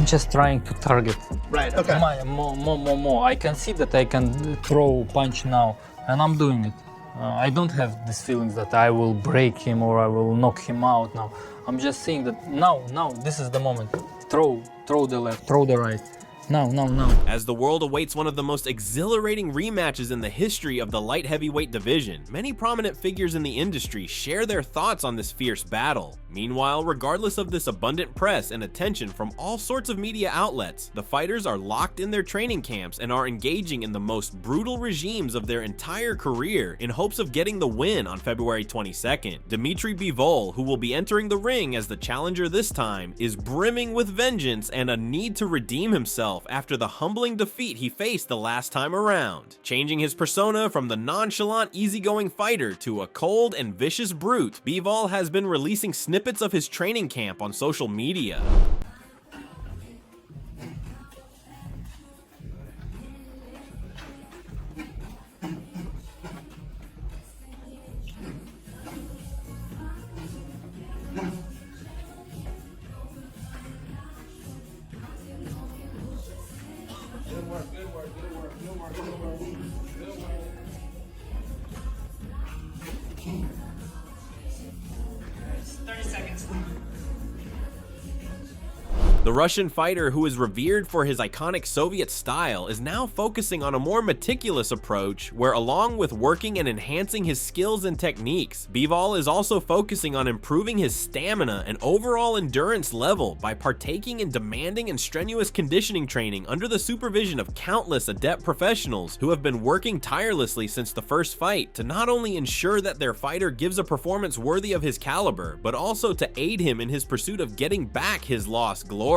I'm just trying to target. Right, okay. More. I can see that I can throw punch now, and I'm doing it. I don't have these feelings that I will break him or I will knock him out now. I'm just saying that now, this is the moment. Throw the left, throw the right. No. As the world awaits one of the most exhilarating rematches in the history of the light heavyweight division, many prominent figures in the industry share their thoughts on this fierce battle. Meanwhile, regardless of this abundant press and attention from all sorts of media outlets, the fighters are locked in their training camps and are engaging in the most brutal regimes of their entire career in hopes of getting the win on February 22nd. Dmitry Bivol, who will be entering the ring as the challenger this time, is brimming with vengeance and a need to redeem himself after the humbling defeat he faced the last time around, changing his persona from the nonchalant, easygoing fighter to a cold and vicious brute. Bivol has been releasing snippets of his training camp on social media. Good work. 30 seconds. The Russian fighter, who is revered for his iconic Soviet style, is now focusing on a more meticulous approach where, along with working and enhancing his skills and techniques, Bivol is also focusing on improving his stamina and overall endurance level by partaking in demanding and strenuous conditioning training under the supervision of countless adept professionals who have been working tirelessly since the first fight to not only ensure that their fighter gives a performance worthy of his caliber, but also to aid him in his pursuit of getting back his lost glory.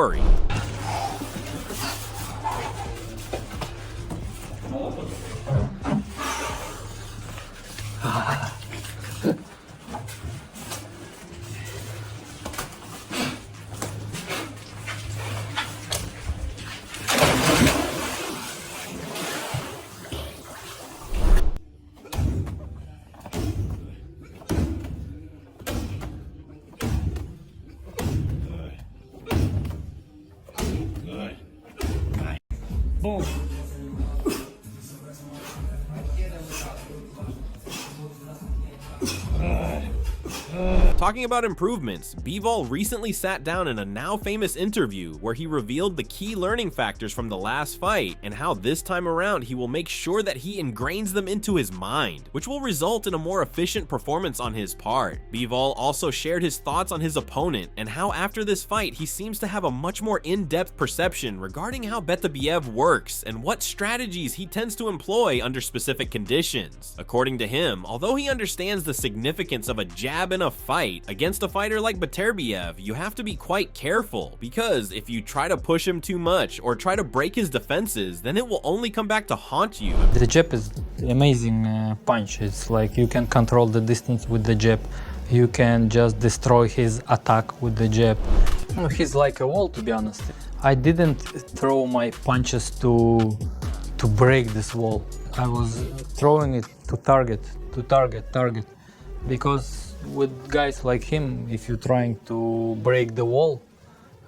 Boom. Talking about improvements, Bivol recently sat down in a now famous interview where he revealed the key learning factors from the last fight and how this time around he will make sure that he ingrains them into his mind, which will result in a more efficient performance on his part. Bivol also shared his thoughts on his opponent and how after this fight he seems to have a much more in-depth perception regarding how Beterbiev works and what strategies he tends to employ under specific conditions. According to him, although he understands the significance of a jab in a fight, against a fighter like Beterbiev, you have to be quite careful, because if you try to push him too much or try to break his defenses, then it will only come back to haunt you. The jab is amazing punch. It's like you can control the distance with the jab. You can just destroy his attack with the jab. He's like a wall, to be honest. I didn't throw my punches to break this wall. I was throwing it to target, because with guys like him, if you're trying to break the wall,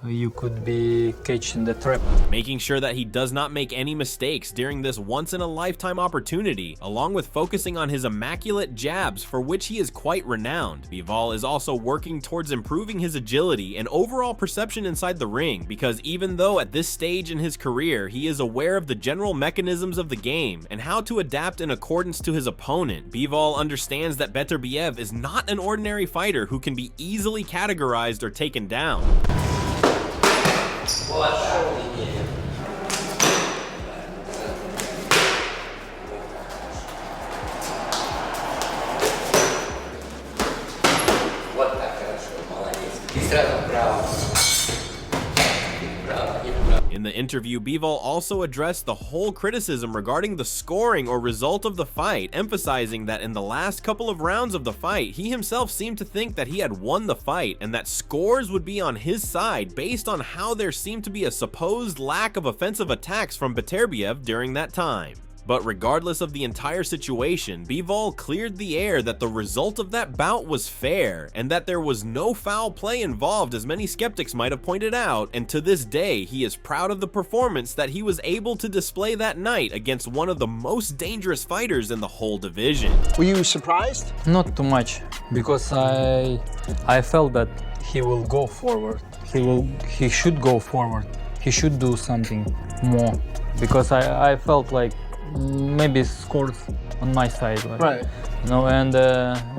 you could be catching the trap. Making sure that he does not make any mistakes during this once-in-a-lifetime opportunity, along with focusing on his immaculate jabs for which he is quite renowned. Bivol is also working towards improving his agility and overall perception inside the ring, because even though at this stage in his career he is aware of the general mechanisms of the game and how to adapt in accordance to his opponent, Bivol understands that Beterbiev is not an ordinary fighter who can be easily categorized or taken down. In the interview, Bivol also addressed the whole criticism regarding the scoring or result of the fight, emphasizing that in the last couple of rounds of the fight, he himself seemed to think that he had won the fight and that scores would be on his side based on how there seemed to be a supposed lack of offensive attacks from Beterbiev during that time. But regardless of the entire situation, Bivol cleared the air that the result of that bout was fair, and that there was no foul play involved as many skeptics might have pointed out, and to this day, he is proud of the performance that he was able to display that night against one of the most dangerous fighters in the whole division. Were you surprised? Not too much, because I felt that he will go forward. He should go forward. He should do something more, because I felt like maybe scores on my side. Like, Right. You know, and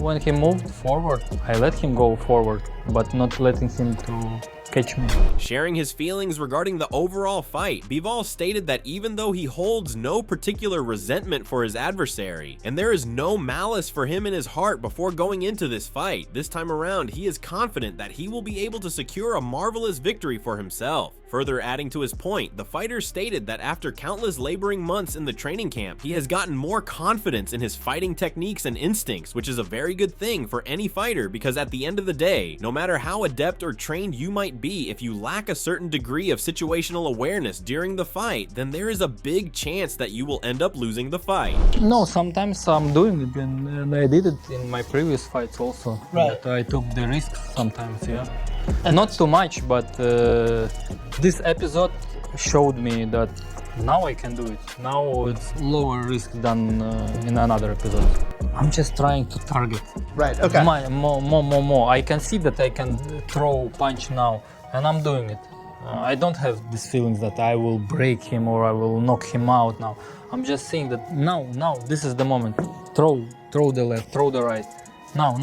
when he moved forward, I let him go forward, but not letting him to catch me. Sharing his feelings regarding the overall fight, Bivol stated that even though he holds no particular resentment for his adversary, and there is no malice for him in his heart before going into this fight, this time around he is confident that he will be able to secure a marvelous victory for himself. Further adding to his point, the fighter stated that after countless laboring months in the training camp, he has gotten more confidence in his fighting techniques and instincts, which is a very good thing for any fighter, because at the end of the day, no matter how adept or trained you might be, if you lack a certain degree of situational awareness during the fight, then there is a big chance that you will end up losing the fight. No, sometimes I'm doing it, and I did it in my previous fights also. Right. But I took the risks sometimes, yeah. Not too much, but this episode showed me that now I can do it. Now it's lower risk than in another episode. I'm just trying to target. Right, okay. More. I can see that I can throw punch now, and I'm doing it. I don't have these feelings that I will break him or I will knock him out now. I'm just saying that now, this is the moment. Throw the left, throw the right. Now.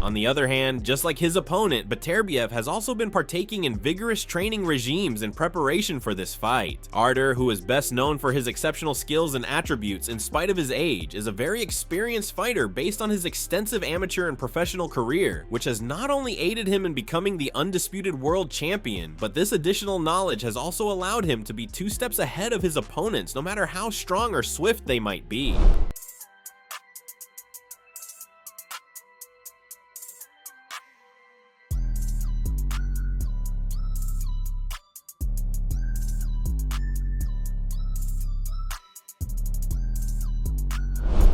On the other hand, just like his opponent, Beterbiev has also been partaking in vigorous training regimes in preparation for this fight. Artur, who is best known for his exceptional skills and attributes in spite of his age, is a very experienced fighter based on his extensive amateur and professional career, which has not only aided him in becoming the undisputed world champion, but this additional knowledge has also allowed him to be 2 steps ahead of his opponents, no matter how strong or swift they might be.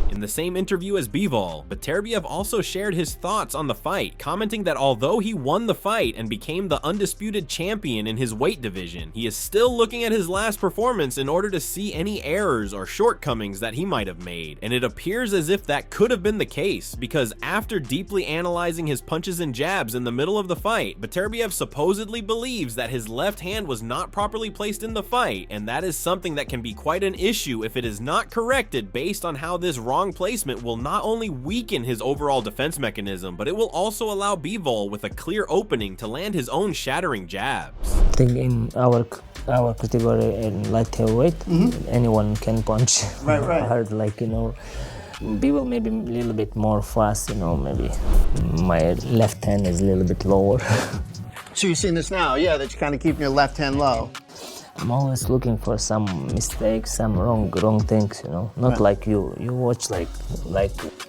In the same interview as Bivol, Beterbiev also shared his thoughts on the fight, commenting that although he won the fight and became the undisputed champion in his weight division, he is still looking at his last performance in order to see any errors or shortcomings that he might have made. And it appears as if that could have been the case, because after deeply analyzing his punches and jabs in the middle of the fight, Beterbiev supposedly believes that his left hand was not properly placed in the fight, and that is something that can be quite an issue if it is not corrected based on how this wrong placement will not only weaken his overall defense mechanism, but it will also allow Bivol with a clear opening to land his own shattering jabs. I think in our category in light heavyweight, anyone can punch Right. hard, like, you know. Bivol maybe a little bit more fast, you know, maybe my left hand is a little bit lower. So you're seeing this now, yeah, that you kind of keep your left hand low. I'm always looking for some mistakes, some wrong things, you know. Not like you watch like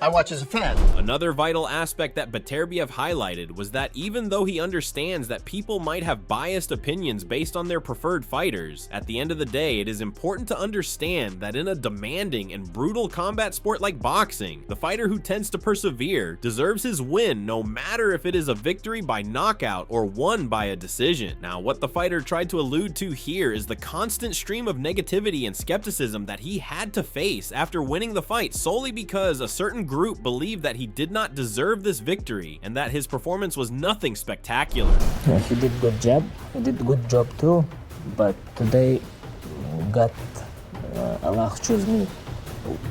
I watch as a fan. Another vital aspect that Beterbiev highlighted was that even though he understands that people might have biased opinions based on their preferred fighters, at the end of the day, it is important to understand that in a demanding and brutal combat sport like boxing, the fighter who tends to persevere deserves his win no matter if it is a victory by knockout or won by a decision. Now, what the fighter tried to allude to here is the constant stream of negativity and skepticism that he had to face after winning the fight solely because a certain group believed that he did not deserve this victory and that his performance was nothing spectacular. yeah, he did good job. He did good job too, but today God, Allah chose me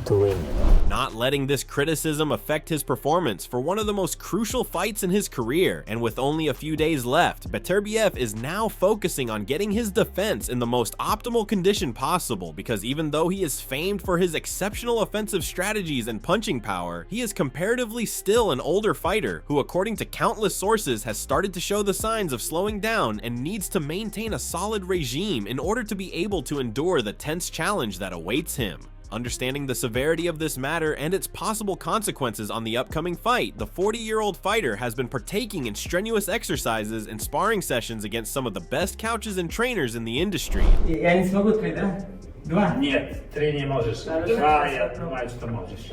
to win, you know. Not letting this criticism affect his performance for one of the most crucial fights in his career, and with only a few days left, Beterbiev is now focusing on getting his defense in the most optimal condition possible, because even though he is famed for his exceptional offensive strategies and punching power, he is comparatively still an older fighter who, according to countless sources, has started to show the signs of slowing down and needs to maintain a solid regime in order to be able to endure the tense challenge that awaits him. Understanding the severity of this matter and its possible consequences on the upcoming fight, the 40-year-old fighter has been partaking in strenuous exercises and sparring sessions against some of the best coaches and trainers in the industry. Я не смогу открыть, да? Два? Нет, 3 не можешь. 2, я думаю, что можешь.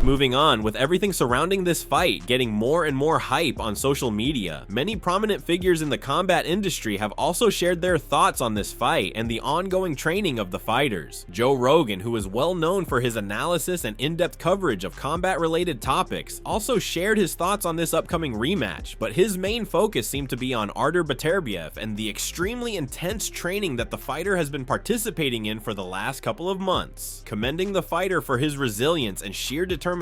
Moving on, with everything surrounding this fight getting more and more hype on social media, many prominent figures in the combat industry have also shared their thoughts on this fight and the ongoing training of the fighters. Joe Rogan, who is well known for his analysis and in-depth coverage of combat-related topics, also shared his thoughts on this upcoming rematch, but his main focus seemed to be on Artur Beterbiev and the extremely intense training that the fighter has been participating in for the last couple of months. Commending the fighter for his resilience and sheer determination,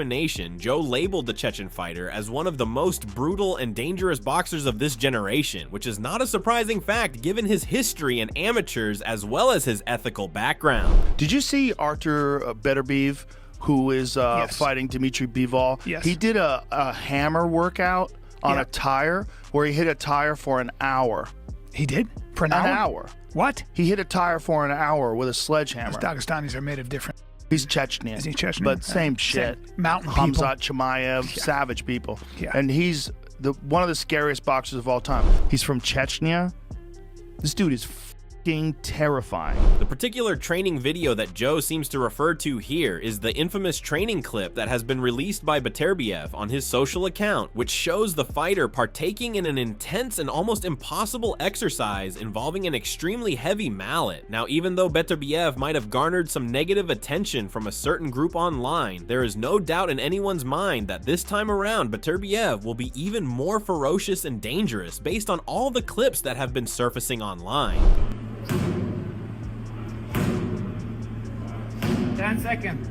Joe labeled the Chechen fighter as one of the most brutal and dangerous boxers of this generation, which is not a surprising fact given his history in amateurs as well as his ethical background. Did you see Artur Beterbiev, who is fighting Dmitry Bivol? Yes. He did a hammer workout on a tire where he hit a tire for an hour. He did? For an hour? An hour. What? He hit a tire for an hour with a sledgehammer. Those Dagestanis are made of different. He's Chechnyan. Is he Chechnyan? But same shit. Mountain people. Hamzat Chimaev, savage people. Yeah. And he's one of the scariest boxers of all time. He's from Chechnya. This dude is fucking terrifying. The particular training video that Joe seems to refer to here is the infamous training clip that has been released by Beterbiev on his social account, which shows the fighter partaking in an intense and almost impossible exercise involving an extremely heavy mallet. Now, even though Beterbiev might have garnered some negative attention from a certain group online, there is no doubt in anyone's mind that this time around Beterbiev will be even more ferocious and dangerous based on all the clips that have been surfacing online. 10 seconds.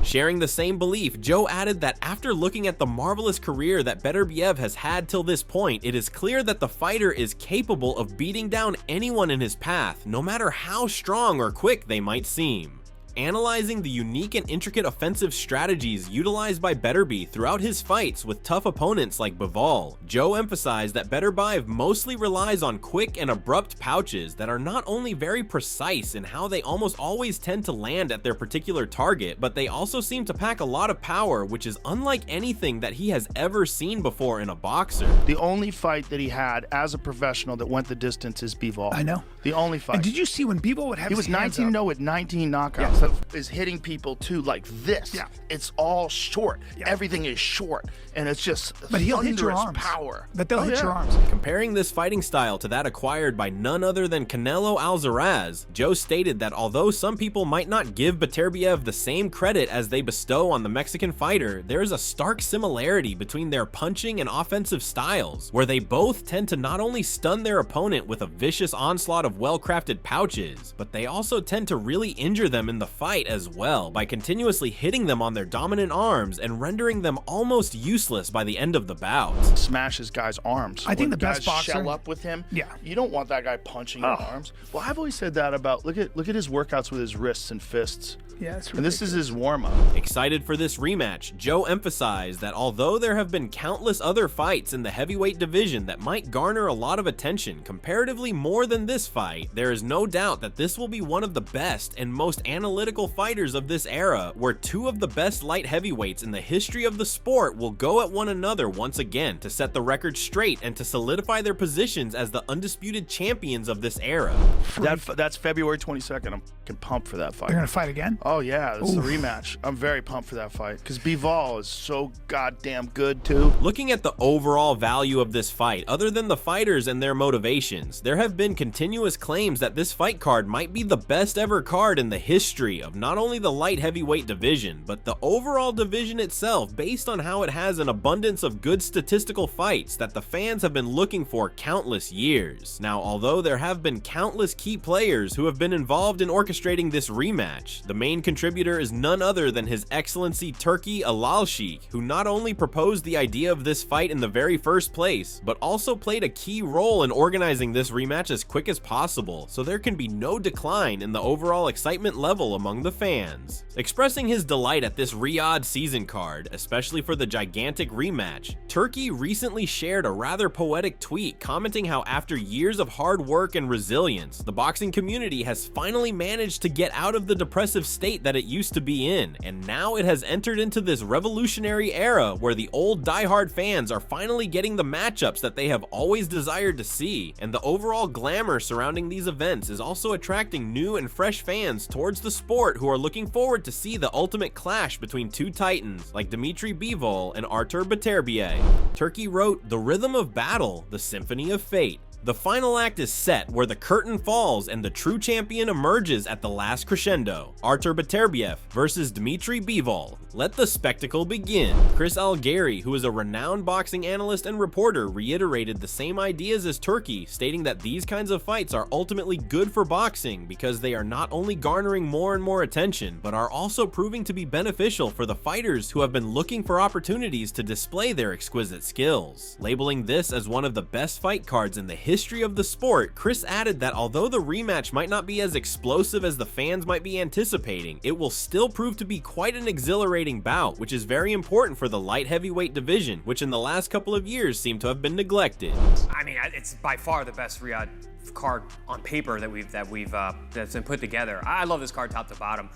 Sharing the same belief, Joe added that after looking at the marvelous career that Beterbiev has had till this point, it is clear that the fighter is capable of beating down anyone in his path, no matter how strong or quick they might seem. Analyzing the unique and intricate offensive strategies utilized by Beterbiev throughout his fights with tough opponents like Bivol, Joe emphasized that Beterbiev mostly relies on quick and abrupt pouches that are not only very precise in how they almost always tend to land at their particular target, but they also seem to pack a lot of power, which is unlike anything that he has ever seen before in a boxer. The only fight that he had as a professional that went the distance is Bivol. I know. The only fight. And did you see when Bivol would have He was his hands 19-0 up? with 19 knockouts. Is hitting people too like this. Yeah. It's all short. Yeah. Everything is short, and it's just But he'll hit your thunderous arms. power. But they'll hit your arms. Comparing this fighting style to that acquired by none other than Canelo Alcaraz, Joe stated that although some people might not give Beterbiev the same credit as they bestow on the Mexican fighter, there is a stark similarity between their punching and offensive styles, where they both tend to not only stun their opponent with a vicious onslaught of well-crafted pouches, but they also tend to really injure them in the fight as well by continuously hitting them on their dominant arms and rendering them almost useless by the end of the bout. Smashes guys' arms. I think When the best guys boxer- shell up with him. Yeah. You don't want that guy punching your arms. Well, I've always said that about look at his workouts with his wrists and fists. Yeah, it's And this is his warm-up. Excited for this rematch, Joe emphasized that although there have been countless other fights in the heavyweight division that might garner a lot of attention, comparatively more than this fight, there is no doubt that this will be one of the best and most analytical fighters of this era, where two of the best light heavyweights in the history of the sport will go at one another once again to set the record straight and to solidify their positions as the undisputed champions of this era. That's February 22nd. I'm fucking pumped for that fight. They're gonna fight again? Oh yeah, this is a rematch. I'm very pumped for that fight because Bivol is so goddamn good too. Looking at the overall value of this fight, other than the fighters and their motivations, there have been continuous claims that this fight card might be the best ever card in the history of not only the light heavyweight division, but the overall division itself, based on how it has an abundance of good statistical fights that the fans have been looking for countless years. Now, although there have been countless key players who have been involved in orchestrating this rematch, the main contributor is none other than His Excellency Turki Alalshik, who not only proposed the idea of this fight in the very first place, but also played a key role in organizing this rematch as quick as possible, so there can be no decline in the overall excitement level among the fans. Expressing his delight at this Riyadh season card, especially for the gigantic rematch, Turki recently shared a rather poetic tweet commenting how after years of hard work and resilience, the boxing community has finally managed to get out of the depressive state that it used to be in, and now it has entered into this revolutionary era where the old diehard fans are finally getting the matchups that they have always desired to see, and the overall glamour surrounding these events is also attracting new and fresh fans towards the sport who are looking forward to see the ultimate clash between two titans like Dmitry Bivol and Artur Beterbiev. Turki wrote, "The rhythm of battle, the symphony of fate. The final act is set where the curtain falls and the true champion emerges at the last crescendo. Artur Beterbiev versus Dmitry Bivol. Let the spectacle begin." Chris Algieri, who is a renowned boxing analyst and reporter, reiterated the same ideas as Turki, stating that these kinds of fights are ultimately good for boxing because they are not only garnering more and more attention, but are also proving to be beneficial for the fighters who have been looking for opportunities to display their exquisite skills. Labeling this as one of the best fight cards in the history of the sport, Chris added that although the rematch might not be as explosive as the fans might be anticipating, it will still prove to be quite an exhilarating bout, which is very important for the light heavyweight division, which in the last couple of years seem to have been neglected. I mean, it's by far the best Riyadh card on paper that's been put together. I love this card top to bottom.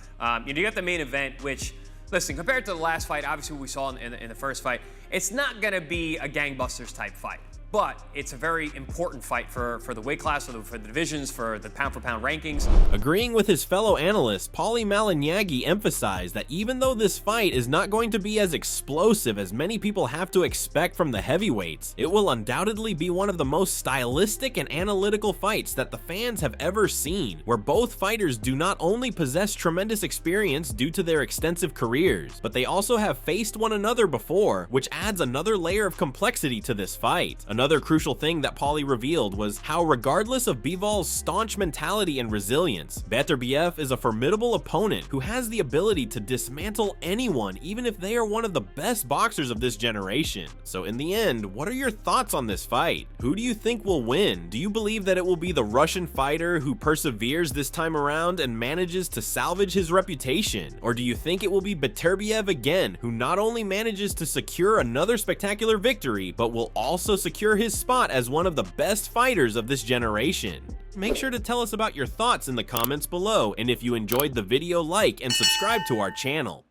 You got the main event, which, listen, compared to the last fight, obviously what we saw in the first fight, it's not gonna be a gangbusters type fight. But it's a very important fight for the weight class, for the divisions, for the pound-for-pound rankings. Agreeing with his fellow analyst, Paulie Malignaggi emphasized that even though this fight is not going to be as explosive as many people have to expect from the heavyweights, it will undoubtedly be one of the most stylistic and analytical fights that the fans have ever seen, where both fighters do not only possess tremendous experience due to their extensive careers, but they also have faced one another before, which adds another layer of complexity to this fight. Another crucial thing that Paulie revealed was how, regardless of Bivol's staunch mentality and resilience, Beterbiev is a formidable opponent who has the ability to dismantle anyone, even if they are one of the best boxers of this generation. So in the end, what are your thoughts on this fight? Who do you think will win? Do you believe that it will be the Russian fighter who perseveres this time around and manages to salvage his reputation? Or do you think it will be Beterbiev again, who not only manages to secure another spectacular victory, but will also secure his spot as one of the best fighters of this generation? Make sure to tell us about your thoughts in the comments below, and if you enjoyed the video, like and subscribe to our channel.